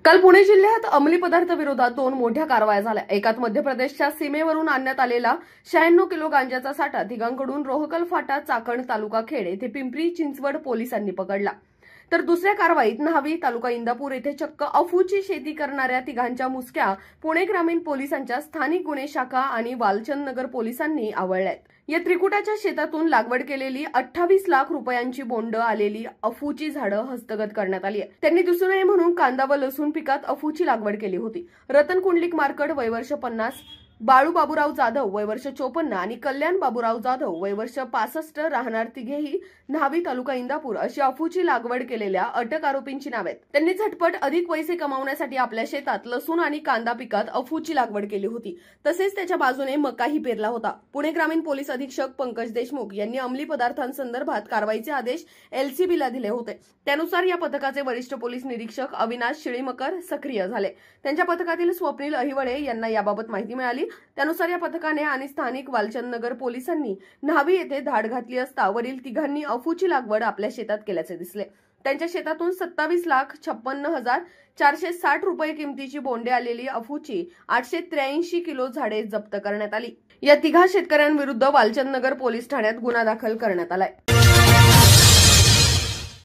काल पुणे जिल्ह्यात अंमली पदार्थ विरोधात 2 मोठ्या कारवाया झाल्या। एकात मध्य प्रदेशच्या सीमेवरून आणण्यात आलेला 96 किलो गांजाचा साठा तिघांकडून रोहकल फाटा चाकण तालुका खेड येथे पिंपरी चिंचवड पोलिसांनी पकडला। तर दुसऱ्या कारवाईत न्हावी तालुका इंदापूर येथे चक्क अफूची शेती करणाऱ्या तिघांच्या मुसक्या पुणे ग्रामीण पोलिसांच्या स्थानिक गुन्हे शाखा आणि वालचंद नगर पोलिसांनी आवळल्यात। या त्रिकुटाच्या शेतातून लागवड केलेली 28 लाख रुपयांची बोंड आलेली अफूची झाडं हस्तगत करण्यात आली आहे। त्यांनी दिसू नये म्हणून कांदा व लसूण पिकात अफूची लागवड केली होती। रतन कुंडलिक मार्कड वय वर्ष 50, बाळू बाबूराव जाधव वय वर्ष 54 आणि कल्याण बाबूराव जाधव वय वर्ष 65 राहणार तिघेही न्हावी तालुका इंदापूर अशी अफूची लागवड केलेल्या अटक आरोपींची नावे आहेत। त्यांनी झटपट अधिक पैसे कमावण्यासाठी आपल्या शेतात लसूण आणि कांदा पिकात अफूची लागवड केली होती। तसेच त्याच्या बाजूने मकाही पेरला होता। पुणे ग्रामीण पोलीस अधीक्षक पंकज देशमुख यांनी अंमली पदार्थांसंदर्भात कारवाईचे आदेश एलसीबीला दिले होते। त्यानुसार या पथकाचे वरिष्ठ पोलीस निरीक्षक अविनाश शिळीमकर सक्रिय झाले। त्यांच्या पथकातील स्वप्नील अहिवळे यांना याबाबत माहिती मिळाली। त्यानुसार या पथकाने आणि स्थानिक वालचंद नगर पोलिसांनी न्हावी येथे धाड घातली असता वरील तिघांनी अफूची लागवड आपल्या शेतात केल्याचे दिसले। त्यांच्या शेतातून 27,56,460 रुपये किमतीची बोंडे आलेली अफूची 883 किलो झाडे जप्त करण्यात आली। या तिघा शेतकऱ्यांविरुद्ध वालचंद नगर पोलीस ठाण्यात गुन्हा दाखल करण्यात आलाय।